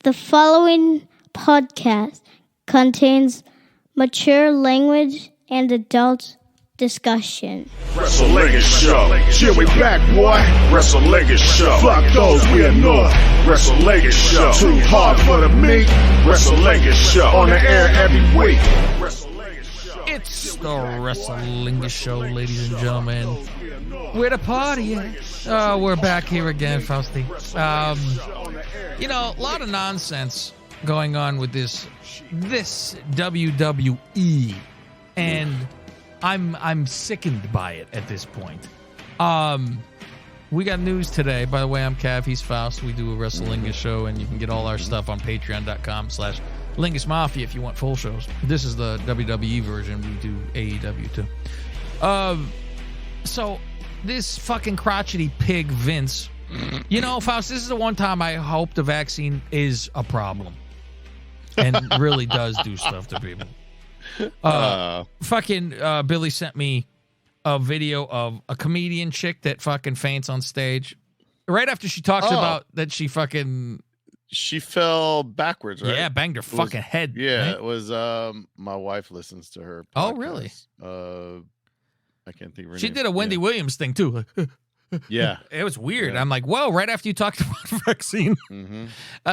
The following podcast contains mature language and adult discussion. Wrestlingus show. Here we back, boy. Wrestlingus show. Fuck those we ignore. Wrestlingus show. Too hard for the meat. Wrestlingus show. On the air every week. It's the Wrestlingus show, ladies and gentlemen. Where the party at? We're back here again, Fausti. A lot of nonsense going on with this WWE, and I'm sickened by it at this point. We got news today. By the way, I'm Cav, he's Faust. We do a Wrestlingus show, and you can get all our stuff on patreon.com/Lingus Mafia if you want full shows. This is the WWE version. We do AEW too. So this fucking crotchety pig Vince, Faust, this is the one time I hope the vaccine is a problem and really does do stuff to people. Billy sent me a video of a comedian chick that fucking faints on stage right after she talks about that she fell backwards, right? Yeah, banged her fucking head. Yeah, right? It was my wife listens to her podcast. Oh, really? I can't think of her She name. did a Wendy Williams thing too. Yeah. It was weird. Yeah. I'm like, whoa, right after you talked about the vaccine. Mm-hmm.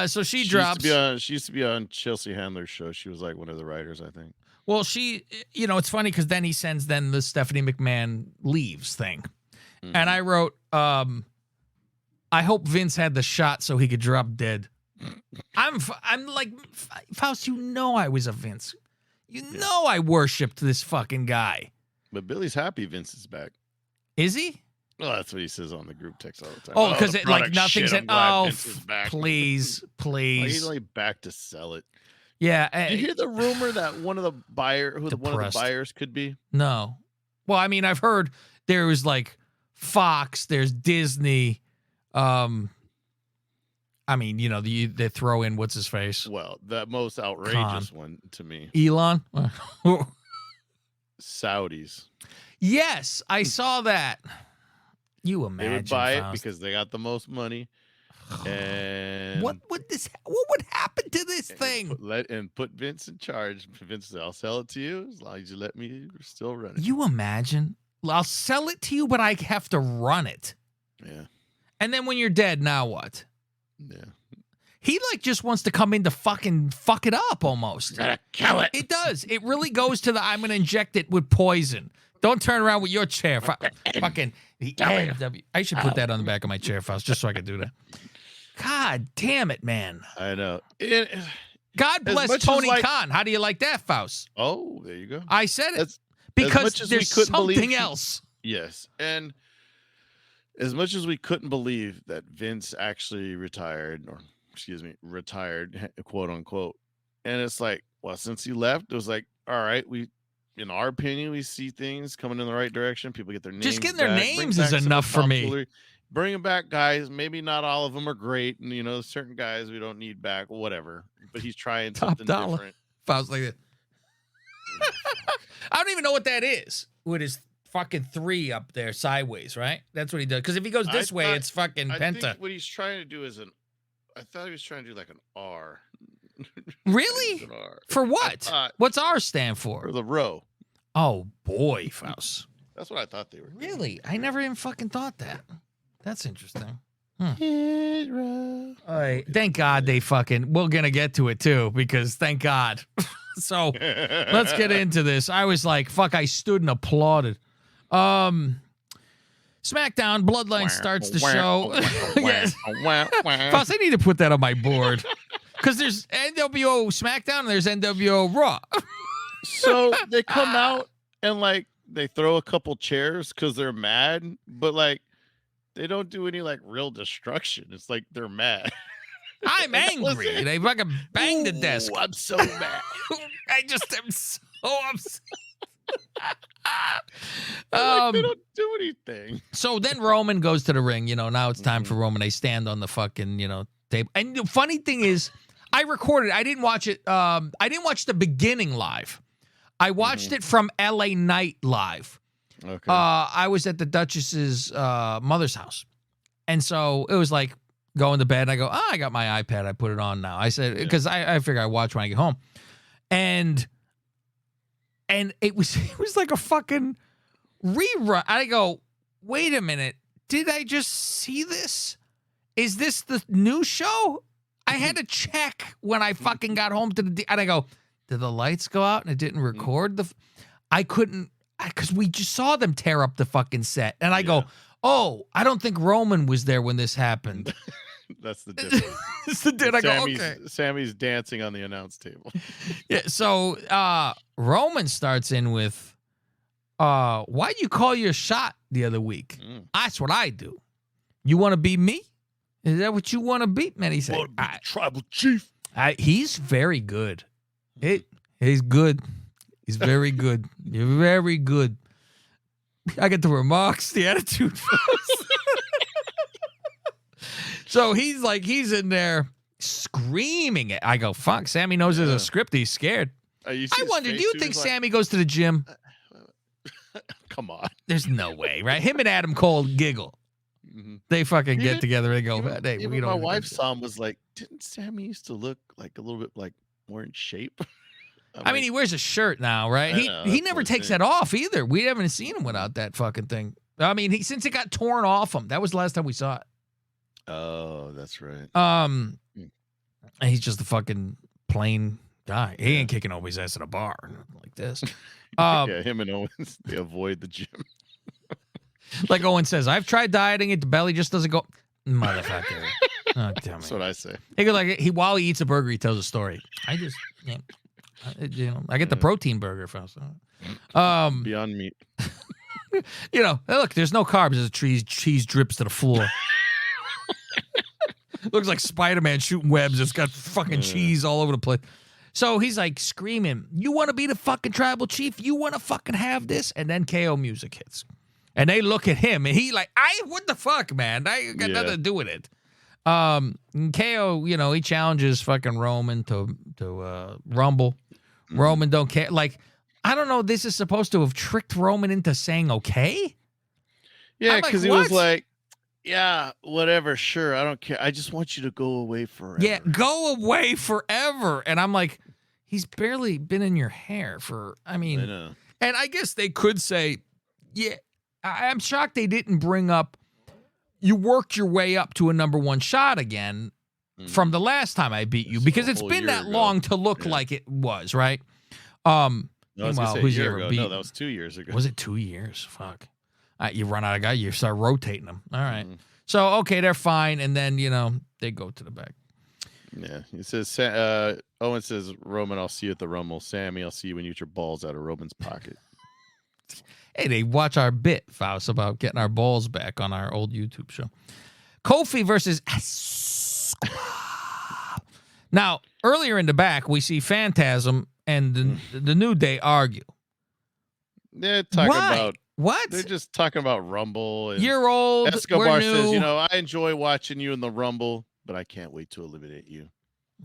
So she drops. She used to be on Chelsea Handler's show. She was like one of the writers, I think. Well, it's funny because then he sends the Stephanie McMahon leaves thing. Mm-hmm. And I wrote, I hope Vince had the shot so he could drop dead. I'm like, Faust, I was a Vince. I worshipped this fucking guy. But Billy's happy Vince is back. Is he? Well, that's what he says on the group text all the time. Oh, because nothing's shit, please. Well, he's only back to sell it. Yeah. Did you hear the rumor that one of the buyers could be? No. Well, I mean, I've heard there was like Fox, there's Disney. They throw in what's his face. Well, the most outrageous one to me. Elon? Saudis. Yes, I saw that. You imagine they would buy Faust. it because they got the most money. And what would happen to this thing? Put Vince in charge. Vince said, I'll sell it to you as long as you let me still run it. You imagine? I'll sell it to you, but I have to run it. Yeah. And then when you're dead, now what? Yeah. He just wants to come in to fucking fuck it up almost. Gotta kill it. It does. It really goes to I'm gonna inject it with poison. Don't turn around with your chair. Fucking the NW. I should put that on the back of my chair, Faust, just so I could do that. God damn it, man. I know. God bless Tony Khan. How do you like that, Faust? Oh, there you go. I said it because there's something else. Yes. And as much as we couldn't believe that Vince actually retired, quote unquote. And it's like, well, since he left, it was like, all right, in our opinion, we see things coming in the right direction. People get their names. Just getting their names is enough for me. Bring them back, guys. Maybe not all of them are great. And, certain guys we don't need back, whatever. But he's trying something different. Faust like that. I don't even know what that is with his fucking 3 up there sideways, right? That's what he does. Because if he goes this way, it's fucking Penta. I think what he's trying to do is I thought he was trying to do like an R. Really? An R. For what? What's R stand for? For the row. Oh, boy, Faust. That's what I thought they were doing. Really? I never even fucking thought that. That's interesting. All right. Thank God we're going to get to it too, because thank God. So let's get into this. I was like, fuck, I stood and applauded. SmackDown Bloodline starts the show. Faust, I need to put that on my board because there's NWO SmackDown and there's NWO Raw. So they come out and they throw a couple chairs because they're mad, but they don't do any real destruction. It's like they're mad. I'm angry. They fucking bang the desk. I'm so mad. I just am so upset. They don't do anything. So then Roman goes to the ring. Now it's time for Roman. They stand on the fucking table. And the funny thing is, I recorded. I didn't watch it. I didn't watch the beginning live. I watched it from LA Night live. Okay. I was at the Duchess's mother's house, and so it was going to bed, and I go, I got my iPad. I put it on now. I said, because I figure I watch when I get home. And it was like a fucking rerun. I go, wait a minute. Did I just see this? Is this the new show? I had to check when I fucking got home and I go, did the lights go out and it didn't record I couldn't, because we just saw them tear up the fucking set. And I go, oh, I don't think Roman was there when this happened. That's the difference. It's the difference. I go, okay. Sammy's dancing on the announce table. Yeah, so Roman starts in with, why'd you call your shot the other week? That's what I do. You want to be me? Is that what you want to be? Man, he said, tribal chief. He's very good. He's good. He's very good. You're very good. I get the remarks, the attitude. So he's in there screaming it. I go, fuck, Sammy knows there's a script. He's scared. I wonder, do you think Sammy goes to the gym? Come on. There's no way, right? Him and Adam Cole giggle. Mm-hmm. They fucking get together and go, hey, we don't. My wife saw him was like, didn't Sammy used to look like a little bit like more in shape? I mean, he wears a shirt now, right? He never takes that off either. We haven't seen him without that fucking thing. I mean, since it got torn off him, that was the last time we saw it. Oh, that's right. And he's just a fucking plain guy. He ain't kicking Owen's ass at a bar like this. Yeah, him and Owens, they avoid the gym. Like Owen says, I've tried dieting it. The belly just doesn't go. Motherfucker. Oh, damn it. That's what I say. He goes like while he eats a burger, he tells a story. I just, I get the protein burger first. Beyond Meat. Look, there's no carbs. There's cheese drips to the floor. Looks like Spider-Man shooting webs. It's got fucking cheese all over the place. So he's like screaming, you want to be the fucking tribal chief? You want to fucking have this? And then KO music hits. And they look at him, and he like, what the fuck, man? I got nothing to do with it. KO, he challenges fucking Roman to Rumble. Roman don't care. Like, I don't know. This is supposed to have tricked Roman into saying okay. Yeah, because he was like, yeah, whatever, sure, I don't care. I just want you to go away forever. Yeah, go away forever. And I'm like, he's barely been in your hair for. I mean, I know. And I guess they could say, yeah. I'm shocked they didn't bring up, you worked your way up to a number one shot again from the last time I beat you, because it's been that long to look like it was, right? No, who's you ever beat? No, that was 2 years ago. Was it 2 years? Fuck. You run out of guy, you start rotating them. All right. So, okay, they're fine. And then, they go to the back. Yeah. It says, Owen says, Roman, I'll see you at the Rumble. Sammy, I'll see you when you get your balls out of Roman's pocket. Hey, they watch our bit, Faust, about getting our balls back on our old YouTube show. Kofi versus Now, earlier in the back, we see Phantasm and the New Day argue. They're talking about what? They're just talking about Rumble. And you're old. Escobar says, I enjoy watching you in the Rumble, but I can't wait to eliminate you.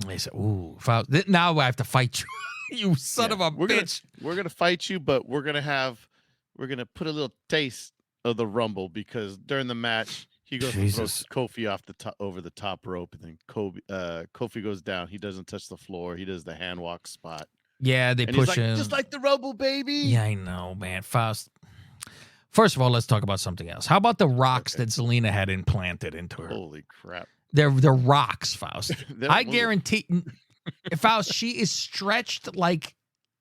They said, ooh, Faust, now I have to fight you. You son of a bitch. We're gonna fight you, but we're gonna put a little taste of the Rumble, because during the match he goes to throw Kofi off the top, over the top rope, and then Kofi goes down. He doesn't touch the floor. He does the hand walk spot. Yeah, they push him just like the Rumble, baby. Yeah, I know, man. Faust. First of all, let's talk about something else. How about the rocks that Zelina had implanted into her? Holy crap! They're rocks, Faust. I guarantee, Faust, she is stretched like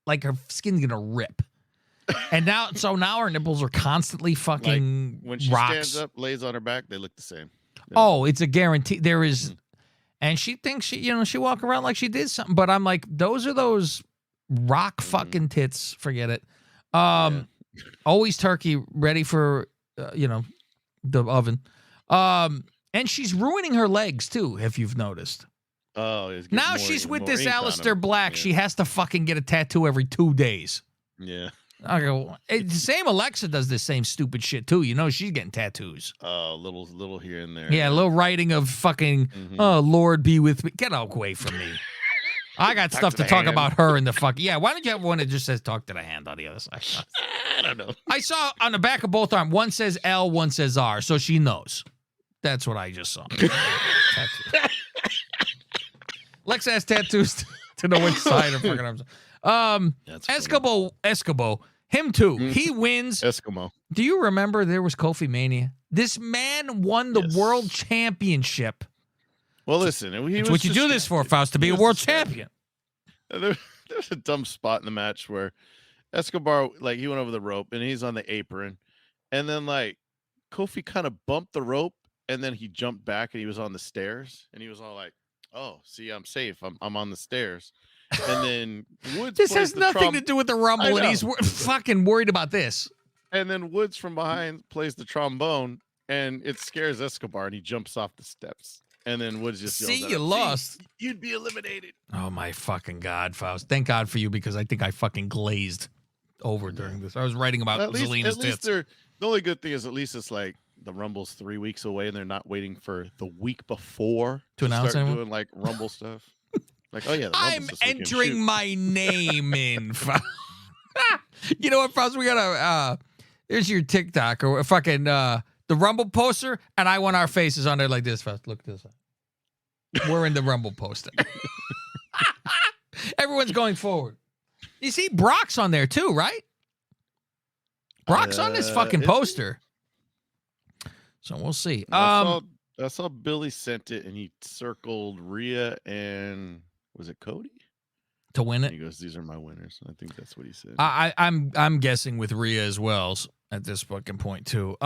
her skin's gonna rip. And now her nipples are constantly fucking when she rocks. Stands up, lays on her back, they look the same. Oh, it's a guarantee. There is, and she thinks she walk around like she did something. But I'm like, those are those rock fucking tits. Forget it. Always turkey, ready for the oven. And she's ruining her legs too, if you've noticed. Oh, now she's with this Aleister Black. Yeah. She has to fucking get a tattoo every 2 days. Yeah. I go, the same Alexa does this same stupid shit too. She's getting tattoos. Oh, little here and there. Yeah, a little writing of fucking, oh, Lord be with me. Get away from me. I got stuff to talk about her in the fucking. Yeah, why don't you have one that just says talk to the hand on the other side? I don't know. I saw on the back of both arms, one says L, one says R, so she knows. That's what I just saw. Lex has tattoos to know which side of fucking arms. Escobar, him too. He wins. Eskimo. Do you remember there was Kofi Mania? This man won the world championship. Well, listen, It's what you do this for, Faust, to be a world champion. There's a dumb spot in the match where Escobar, like, he went over the rope and he's on the apron, and then like Kofi kind of bumped the rope, and then he jumped back and he was on the stairs, and he was all like, "Oh, see, I'm safe. I'm on the stairs." And then Woods. This has nothing to do with the Rumble, and he's fucking worried about this. And then Woods from behind plays the trombone, and it scares Escobar, and he jumps off the steps. And then Woods just yells at him, lost. You'd be eliminated. Oh my fucking God, Faust! Thank God for you, because I think I fucking glazed over during this. I was writing about Zelina's tits. The only good thing is at least it's like the Rumble's 3 weeks away, and they're not waiting for the week before to announce start doing like Rumble stuff. Like, oh yeah, I'm entering my name in. You know what, Faust? We gotta. Here's your TikTok or fucking the Rumble poster, and I want our faces on there like this. Faust, look at this. We're in the Rumble poster. Everyone's going forward. You see, Brock's on there too, right? Brock's on this fucking poster. So we'll see. I saw Billy sent it, and he circled Rhea and was it Cody to win it? He goes, "These are my winners." I think that's what he said. I'm guessing with Rhea as well at this fucking point too.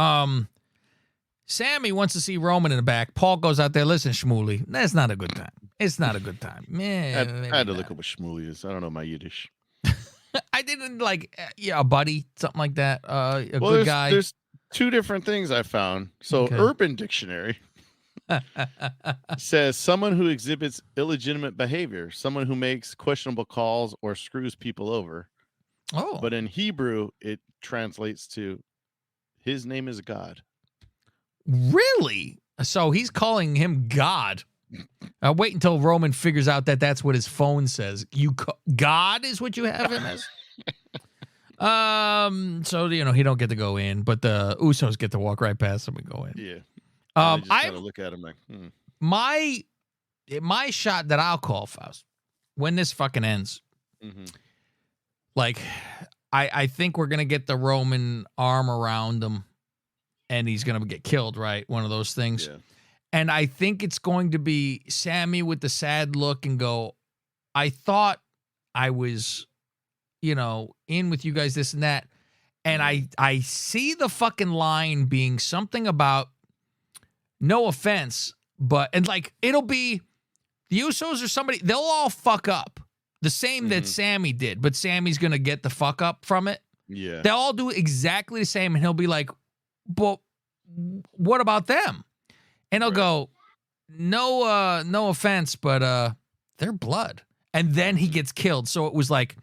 Sammy wants to see Roman in the back. Paul goes out there. Listen, Shmuley, that's not a good time. It's not a good time. Man, I had to look up what Shmuley is. I don't know my Yiddish. I didn't like a buddy, something like that. Good guy. There's two different things I found. So Urban Dictionary says someone who exhibits illegitimate behavior, someone who makes questionable calls or screws people over. Oh. But in Hebrew, it translates to his name is God. Really? So he's calling him God. Wait until Roman figures out that that's what his phone says. God is what you have him as? So, he don't get to go in, but the Usos get to walk right past him and go in. Yeah. I look at him like, my shot that I'll call, Faust, when this fucking ends, like, I think we're going to get the Roman arm around him, and he's going to get killed, right? One of those things. Yeah. And I think it's going to be Sammy with the sad look and go, I thought I was, in with you guys, this and that. And I see the fucking line being something about, no offense, and like, it'll be the Usos or somebody, they'll all fuck up. The same that Sammy did, but Sammy's going to get the fuck up from it. Yeah. They'll all do exactly the same, and he'll be like, but what about them? And he'll go, no offense, but they're blood. And then he gets killed. So it was like,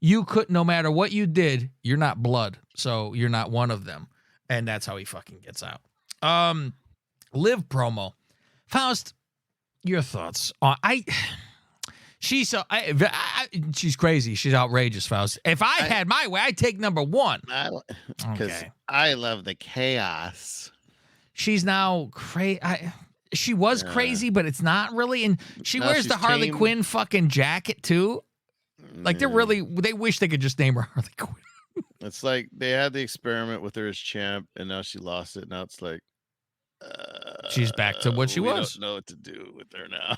no matter what you did, you're not blood. So you're not one of them. And that's how he fucking gets out. Liv promo. Faust, your thoughts on she's crazy. She's outrageous, Faust. If I had my way, I'd take number one. Because I love the chaos. She's now crazy. She was crazy, but it's not really. And she wears the Harley Quinn fucking jacket too. Like they wish they could just name her Harley Quinn. It's like they had the experiment with her as champ, and now she lost it. Now it's like she's back to what she was. Don't know what to do with her now.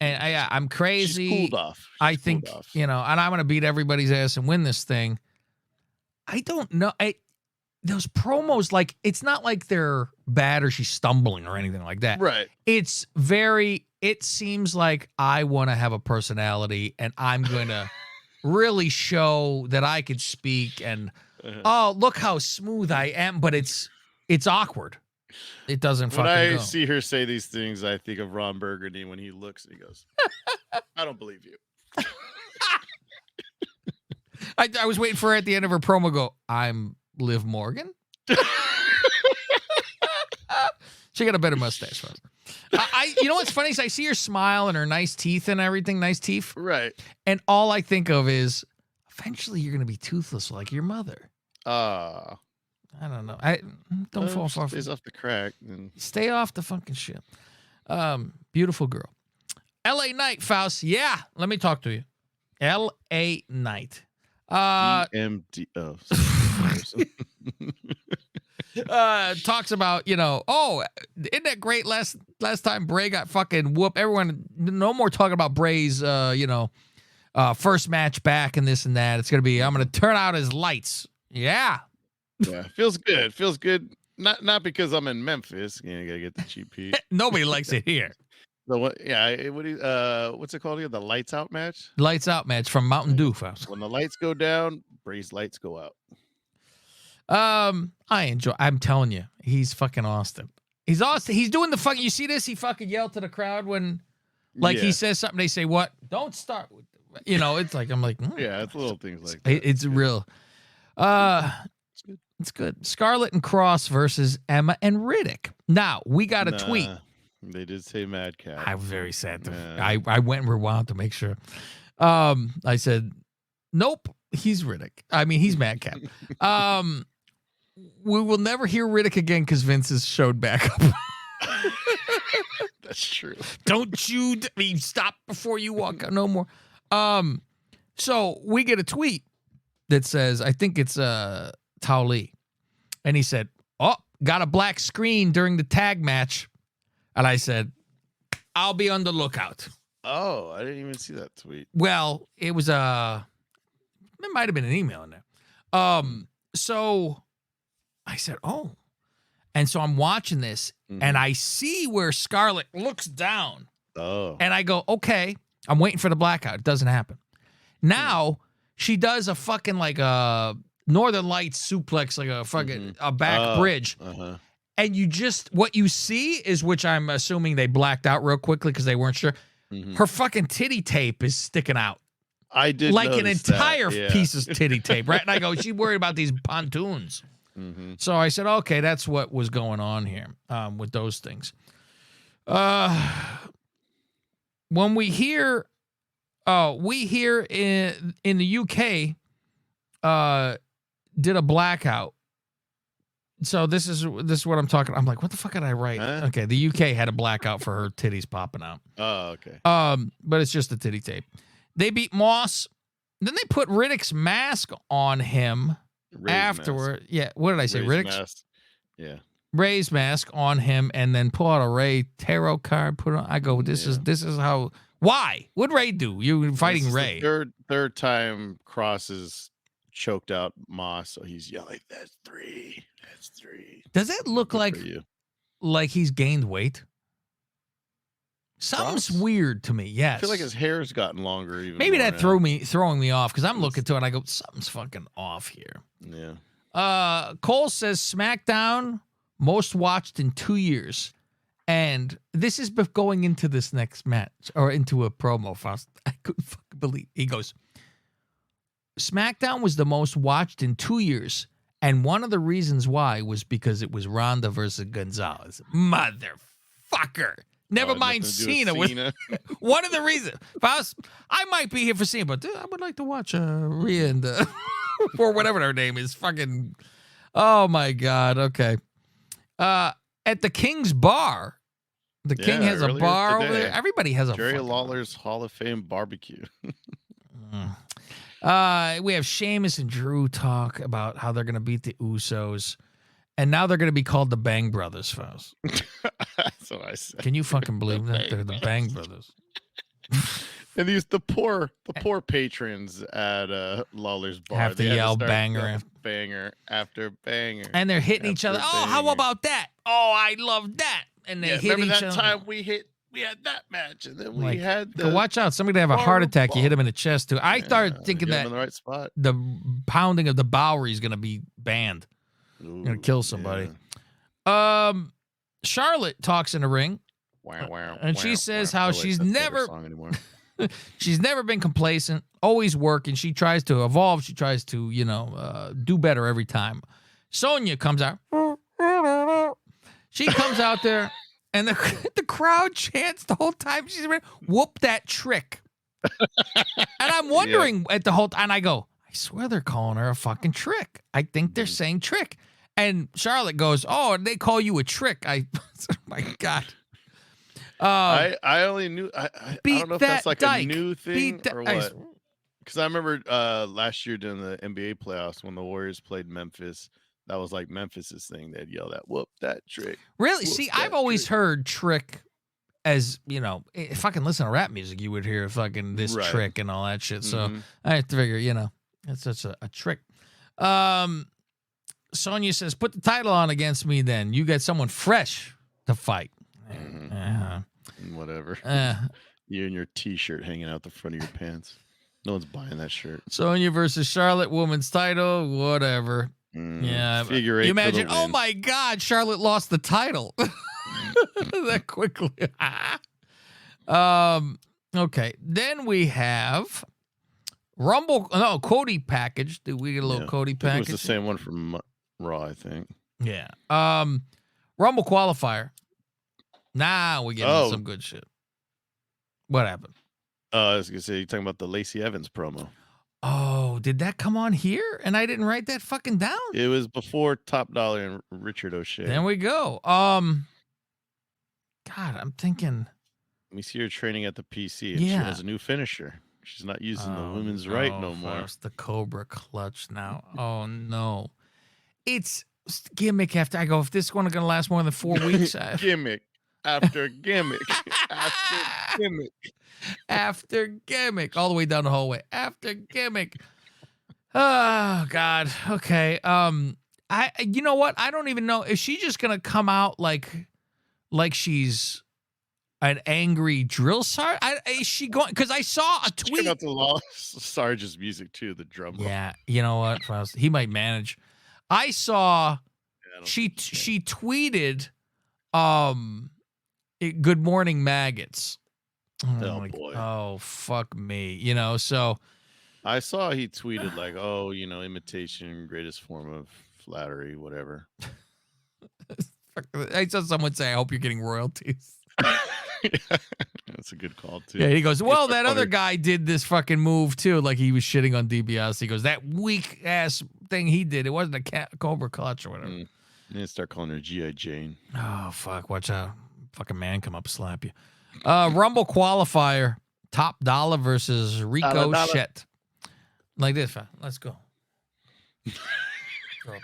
And I'm crazy. She's cooled off. I think and I'm gonna beat everybody's ass and win this thing. I don't know. Those promos, like, it's not like they're bad or she's stumbling or anything like that. Right. It seems like I want to have a personality and I'm going to really show that I could speak and, oh, look how smooth I am. But it's awkward. It doesn't fucking go. When I see her say these things, I think of Ron Burgundy when he looks and he goes, I don't believe you. I was waiting for her at the end of her promo to go, I'm Liv Morgan? She got a better mustache. You know what's funny is I see her smile and her nice teeth and everything, nice teeth. Right. And all I think of is, eventually you're going to be toothless like your mother. I don't know. Don't fall far. Stays off the crack. And... Stay off the fucking shit. Beautiful girl. L.A. Knight, Faust. Yeah, let me talk to you. L.A. Knight. EMD. Oh, talks about, isn't that great? Last time Bray got fucking whooped. Everyone, no more talking about Bray's, first match back and this and that. It's gonna be, I'm gonna turn out his lights. Yeah. Yeah, feels good. Feels good. Not because I'm in Memphis. You gotta get the cheap heat. Nobody likes it here. So what? Yeah. What's it called again? The lights out match. Lights out match from Mountain Dew, Faust. When the lights go down, Bray's lights go out. I enjoy. I'm telling you, he's fucking Austin. He's Austin. He's doing the fucking. You see this? He fucking yelled to the crowd when, he says something. They say, "What? Don't start." It's like I'm like, yeah, it's little things like that. It's real. It's good. Scarlett and Cross versus Emma and Riddick. Now we got a tweet. They did say Madcap. I was very sad. I went and rewound to make sure. I said, nope, he's Riddick. I mean, he's Madcap. We will never hear Riddick again because Vince has showed back up. That's true. Don't you stop before you walk out. No more. So we get a tweet that says, I think it's Tao Lee. And he said, oh, got a black screen during the tag match. And I said, I'll be on the lookout. Oh, I didn't even see that tweet. Well, it was it might have been an email in there. So I said, oh. And so I'm watching this and I see where Scarlett looks down. Oh. And I go, okay, I'm waiting for the blackout. It doesn't happen. Now she does a fucking like a Northern Lights suplex, like a fucking a back bridge. Uh-huh. And what you see is, which I'm assuming they blacked out real quickly because they weren't sure. Her fucking titty tape is sticking out. I did like an entire that. Yeah. piece of titty tape, right? And I go, she's worried about these pontoons. So I said, okay, that's what was going on here with those things. When we hear in the UK did a blackout. So this is what I'm talking. I'm like, what the fuck did I write? Huh? Okay, the UK had a blackout for her titties popping out. Oh, okay. But it's just a titty tape. They beat Moss. Then they put Riddick's mask on him afterward. Mask. Yeah, what did I say? Riddick's mask. Yeah. Ray's mask on him, and then pull out a Ray tarot card. Put it on. I go, this is how. Why? What'd Ray do? You fighting Ray? Third time Cross is choked out Moss, so he's yelling, "That's three. That's three." Does it look like he's gained weight? Something's weird to me. Yes. I feel like his hair's gotten longer. Even maybe more that throwing me off because I'm looking to it and I go, something's fucking off here. Yeah. Cole says SmackDown most watched in 2 years, and this is going into this next match or into a promo. Faust. I couldn't fucking believe he goes. SmackDown was the most watched in 2 years, and one of the reasons why was because it was Ronda versus Gonzalez. Motherfucker. Never mind Cena. One of the reasons. I might be here for Cena, but I would like to watch Rhea and or whatever her name is. Fucking. Oh my God. Okay. At the King's Bar. The King has a bar over there. Everybody has a Jerry Lawler's Hall of Fame barbecue. We have Sheamus and Drew talk about how they're going to beat the Usos. And now they're going to be called the Bang Brothers, Faust. That's what I said. Can you fucking believe that? They're the Bang Brothers. And the poor patrons at Lawler's bar have to yell banger after banger. And they're hitting each other. Oh, how about that? Oh, I love that. And they hit each other. Remember that time we had that match, and then we had the watch out. Somebody have a heart attack. You hit him in the chest too. I started thinking that in the right spot. The pounding of the Bowery is going to be banned. Ooh, going to kill somebody. Yeah. Charlotte talks in the ring, and she says how she's never been complacent, always working. She tries to evolve. She tries to, do better every time. Sonya comes out. She comes out there, and the crowd chants the whole time. She's whoop that trick. And I'm wondering at the whole time, and I go, I swear they're calling her a fucking trick. I think they're saying trick. And Charlotte goes, "Oh, and they call you a trick." Oh my God. I only knew. I don't know if that's like a new thing or what. Because I remember last year during the NBA playoffs when the Warriors played Memphis, that was like Memphis's thing. They'd yell that, "Whoop that trick." Really? See, I've always heard trick as, if I can listen to rap music, you would hear fucking this trick and all that shit. So I have to figure, it's such a trick. Sonya says, "Put the title on against me then. You get someone fresh to fight." Whatever. You and your T-shirt hanging out the front of your pants. No one's buying that shirt. Sonya versus Charlotte, women's title, whatever. Yeah. Figure 8. You imagine, oh my God, Charlotte lost the title that quickly. Okay. Then we have Cody package. Did we get a little Cody package? It was the same one from Raw, I think. Yeah. Rumble qualifier. Now we're getting some good shit. What happened? I was gonna say, you're talking about the Lacey Evans promo. Oh, did that come on here? And I didn't write that fucking down? It was before Top Dollar and Richard O'Shea. There we go. God, I'm thinking. We see her training at the PC, and she has a new finisher. She's not using the women's right no more. It's the Cobra Clutch now. Oh no, it's gimmick after. I go, if this one is gonna last more than 4 weeks, gimmick after gimmick after gimmick. After gimmick, all the way down the hallway. After gimmick. Oh God. Okay. You know what? I don't even know. Is she just gonna come out like she's an angry drill sergeant? Is she going? Because I saw a tweet. Check out the Law Sergeant's music too. The drum. Yeah. You know what? He might manage. I saw. She tweeted. Good morning, maggots. Oh boy. Oh fuck me. So I saw he tweeted like, "Oh, imitation, greatest form of flattery, whatever." I saw someone say, "I hope you're getting royalties." That's a good call too. Yeah, he goes, "Well, that other guy did this fucking move too." Like he was shitting on DiBiase. He goes, "That weak ass thing he did. It wasn't a Cobra Clutch or whatever." You need to start calling her G.I. Jane. Oh fuck! Watch out, fucking man, come up slap you. Rumble qualifier, Top Dollar versus Rico Shet. Like this, let's go. throw it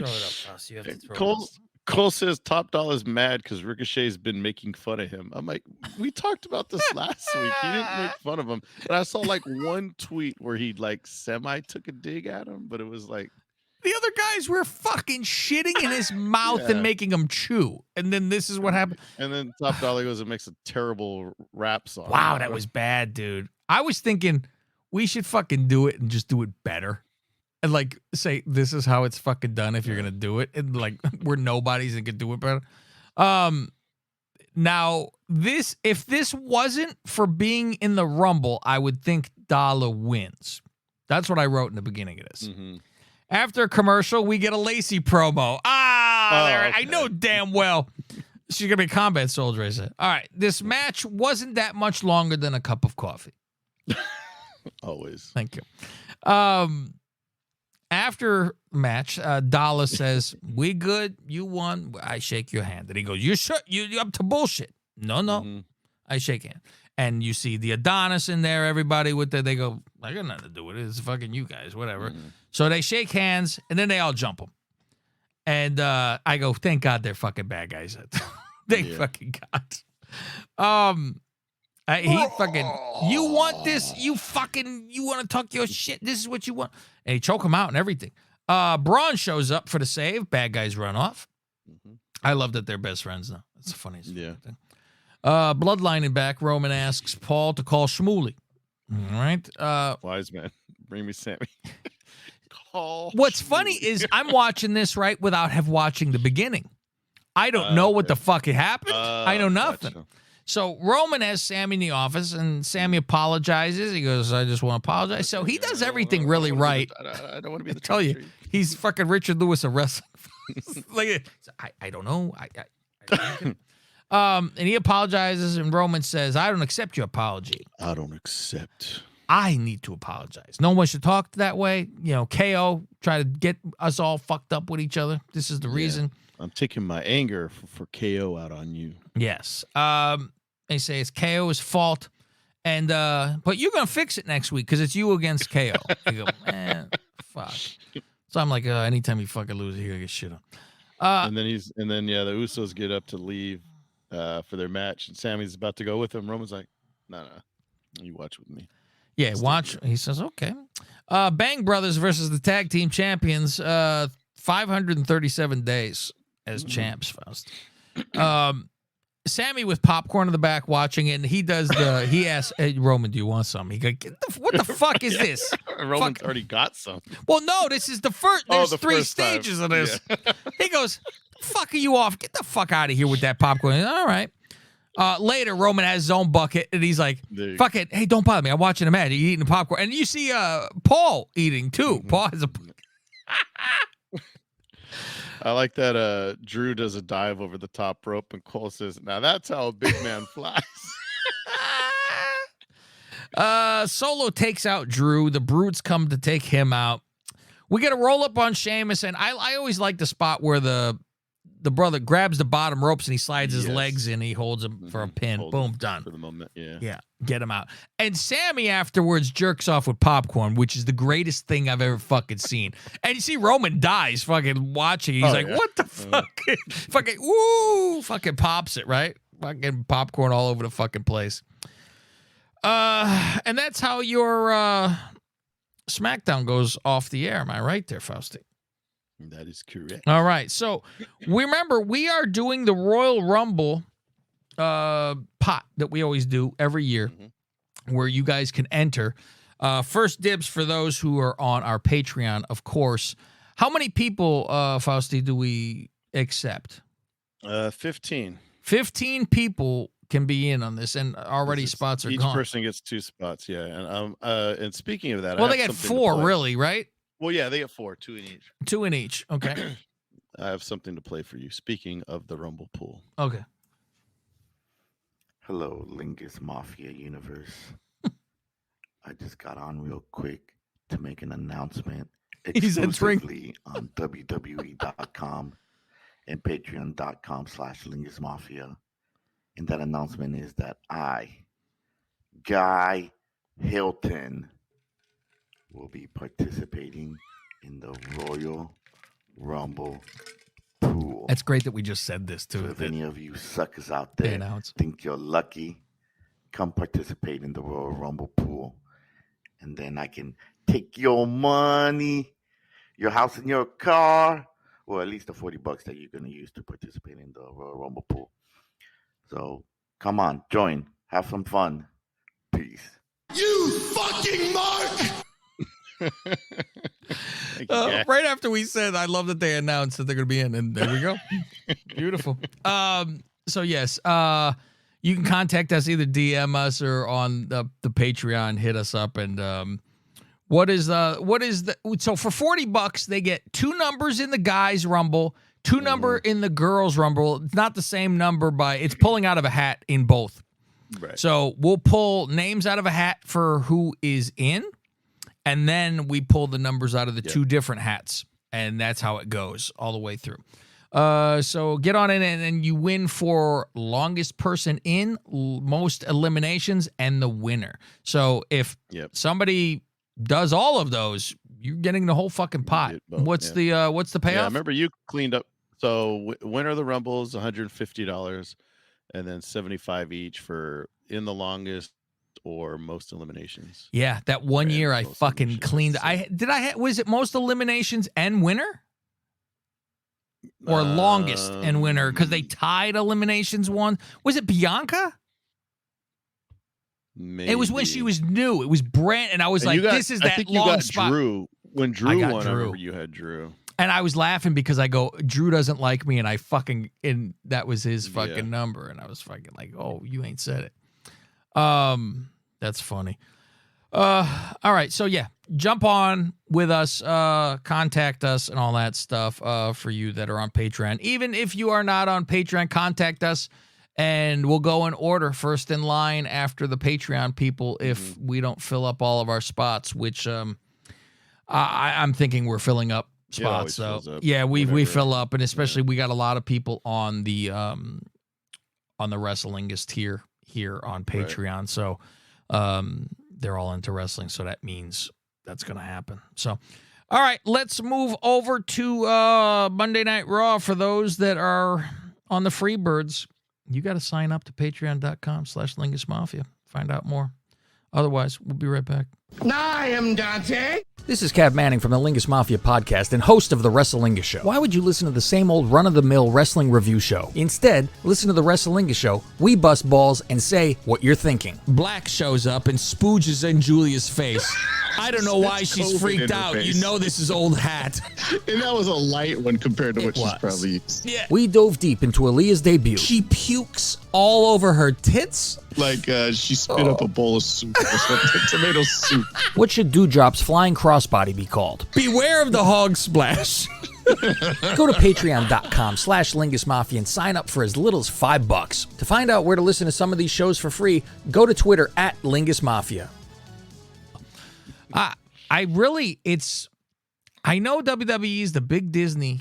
up, Ross. You have to throw it up. Cole says Top Dollar's mad because Ricochet's been making fun of him. I'm like, we talked about this last week. He didn't make fun of him. But I saw like one tweet where he like semi took a dig at him, but it was like, the other guys were fucking shitting in his mouth and making him chew. And then this is what happened. And then Top Dollar goes and makes a terrible rap song. Wow, that was bad, dude. I was thinking we should fucking do it and just do it better. And like say, this is how it's fucking done if you're going to do it. And like, we're nobodies and could do it better. Now, if this wasn't for being in the Rumble, I would think Dollar wins. That's what I wrote in the beginning of this. Mm-hmm. After a commercial, we get a Lacey promo. Okay. I know damn well she's going to be a combat soldier, I said. All right, this match wasn't that much longer than a cup of coffee. Always. Thank you. After match, Dollar says, "We good, you won, I shake your hand." And he goes, "You're sure? You up to bullshit?" No. Mm-hmm. I shake hand. And you see the Adonis in there, everybody with they go, "I got nothing to do with it. It's fucking you guys, whatever." Mm-hmm. So they shake hands, and then they all jump them. And I go, thank God they're fucking bad guys. Fucking God. He fucking, you want this? You want to talk your shit? This is what you want. And he choke him out and everything. Braun shows up for the save. Bad guys run off. Mm-hmm. I love that they're best friends now. That's the funniest thing. Bloodline in back. Roman asks Paul to call Shmuley. All right. Wise man. Bring me Sammy. What's funny is I'm watching this right without watching the beginning. I don't know what the fuck it happened. I know nothing. Gotcha. So Roman has Sammy in the office, and Sammy apologizes. He goes, "I just want to apologize." So he does everything really right. I don't want to be the tell you, he's fucking Richard Lewis of wrestling. Like, I don't know. And he apologizes, and Roman says, "I don't accept your apology." I don't accept. I need to apologize. No one should talk that way. You know, KO try to get us all fucked up with each other. This is the reason. I'm taking my anger for KO out on you. Yes. They say it's KO's fault, and but you're gonna fix it next week because it's you against KO. I go, man, fuck. So I'm like, anytime you fucking lose, you're gonna get shit on. And then the Usos get up to leave for their match, and Sammy's about to go with him. Roman's like, no, you watch with me. Yeah, watch. He says, okay. Bang Brothers versus the tag team champions. 537 days as champs, Faust. Sammy with popcorn in the back watching it, and he asks, hey, Roman, do you want some? He goes, what the fuck is this? Roman's already got some. Well, no, this is the first. There's the three first stages time. of this. Yeah. He goes, fuck are you off? Get the fuck out of here with that popcorn. All right. Later, Roman has his own bucket, and he's like, fuck it. Hey, don't bother me. I'm watching a match. He's eating the popcorn. And you see Paul eating, too. Mm-hmm. Paul has a... I like that Drew does a dive over the top rope, and Cole says, now that's how a big man flies. Solo takes out Drew. The Brutes come to take him out. We get a roll-up on Sheamus, and I always like the spot where the brother grabs the bottom ropes and he slides his legs in. He holds him for a pin. Boom, done. For the moment, yeah. Yeah, get him out. And Sammy afterwards jerks off with popcorn, which is the greatest thing I've ever fucking seen. And you see Roman dies fucking watching. He's like, what the fuck? Fucking, woo! Fucking pops it, right? Fucking popcorn all over the fucking place. And that's how your SmackDown goes off the air. Am I right there, Fausti? That is correct. All right. So remember, we are doing the Royal Rumble pot that we always do every year, where you guys can enter. First dibs for those who are on our Patreon, of course. How many people, Fausti, do we accept? 15. 15 people can be in on this, and already spots are each gone. Each person gets 2 spots, yeah. And speaking of that, well, they get 4, really, right? Well, yeah, they get 4, 2 in each. 2 in each. Okay. I have something to play for you. Speaking of the Rumble pool. Okay. Hello, Lingus Mafia Universe. I just got on real quick to make an announcement exclusively on WWE.com and Patreon.com/Lingus Mafia. And that announcement is that I, Guy Hilton, will be participating in the Royal Rumble pool. That's great that we just said this too. So if any of you suckers out there think you're lucky, come participate in the Royal Rumble pool, and then I can take your money, your house, and your car, or at least the $40 that you're going to use to participate in the Royal Rumble pool. So come on, join, have some fun. Peace. You fucking mark. Right after we said, I love that they announced that they're going to be in, and there we go. Beautiful. So yes, you can contact us, either DM us or on the Patreon, hit us up. And so for $40 they get 2 numbers in the guys rumble, 2 number in the girls rumble. It's not the same number, it's pulling out of a hat in both. Right. So we'll pull names out of a hat for who is in, and then we pull the numbers out of the 2 different hats, and that's how it goes all the way through. So get on in, and you win for longest person in, most eliminations, and the winner. So if somebody does all of those, you're getting the whole fucking pot. What's the payoff? Yeah, I remember you cleaned up. So winner of the Rumble is $150, and then $75 each for in the longest or most eliminations. Yeah, that one year I fucking cleaned. Was it most eliminations and winner? Or longest and winner, because they tied eliminations one. Was it Bianca? Maybe. It was when she was new. It was brand, and I was this is that long spot. Drew. When Drew won, I Drew. remember you had Drew. And I was laughing because I go, Drew doesn't like me, and that was his fucking number, and I was fucking like, oh, you ain't said it. That's funny. All right, so yeah, jump on with us, contact us, and all that stuff. For you that are on Patreon, even if you are not on Patreon, contact us, And we'll go in order, first in line after the Patreon people if we don't fill up all of our spots, which I'm thinking we're filling up spots. So yeah, we fill up, and especially we got a lot of people on the Wrestlingus tier here on Patreon. Right. So they're all into wrestling, so that means that's going to happen. So all right, let's move over to Monday Night Raw. For those that are on the Freebirds, you got to sign up to patreon.com/LingusMafia. Find out more. Otherwise, we'll be right back. I am Dante. This is Cav Manning from the Lingus Mafia podcast and host of the Wrestlingus Show. Why would you listen to the same old run-of-the-mill wrestling review show? Instead, listen to the Wrestlingus Show. We bust balls and say what you're thinking. Black shows up and spooges in Julia's face. I don't know why she's freaked out. You know this is old hat. And that was a light one compared to what she's probably used. Yeah. We dove deep into Aaliyah's debut. She pukes all over her tits. Like she spit up a bowl of soup or something. Tomato soup. What should Dewdrop's flying crossbody be called? Beware of the hog splash. Go to patreon.com/LingusMafia and sign up for as little as $5. To find out where to listen to some of these shows for free, go to Twitter @LingusMafia. I know WWE is the big Disney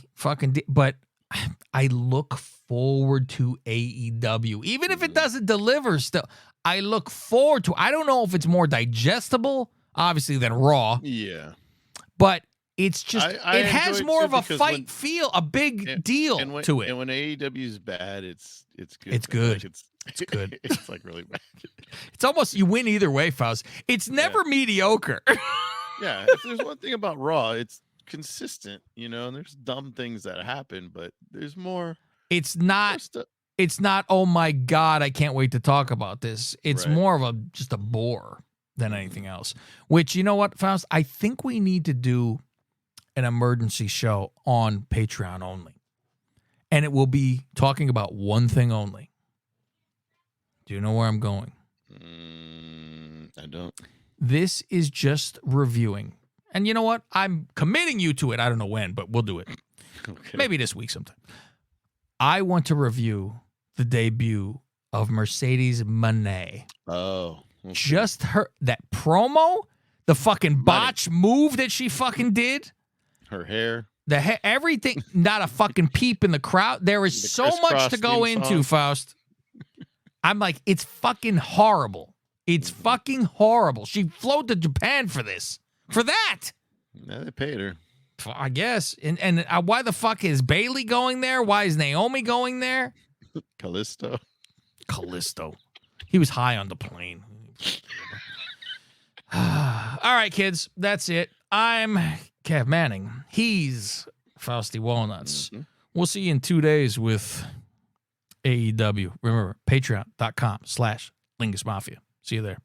but I look forward to AEW. Even if it doesn't deliver still, I look forward to. I don't know if it's more digestible, obviously, than Raw. Yeah. But it's just, it has more of a fight feel, a big deal to it. And when AEW is bad, it's good. It's good. Like it's good. It's like really bad. It's almost, you win either way, Faust. It's never mediocre. Yeah. If there's one thing about Raw, it's consistent, and there's dumb things that happen, but there's more. It's not, oh my God, I can't wait to talk about this. It's more of just a bore than anything else. Which, you know what, Faust? I think we need to do an emergency show on Patreon only. And it will be talking about one thing only. Do you know where I'm going? I don't. This is just reviewing. And you know what? I'm committing you to it. I don't know when, but we'll do it. Okay. Maybe this week sometime. I want to review the debut of Mercedes Moné. Oh. Okay. Just that promo, the fucking botch move that she fucking did. Her hair. Everything, not a fucking peep in the crowd. There is so much to go into, Faust. I'm like, it's fucking horrible. It's fucking horrible. She flew to Japan for this. For that. Yeah, they paid her. I guess. And why the fuck is Bailey going there? Why is Naomi going there? Callisto. He was high on the plane. All right, kids. That's it. I'm Cav Manning. He's Fausty Walnuts. Mm-hmm. We'll see you in 2 days with AEW. Remember, patreon.com/LingusMafia. See you there.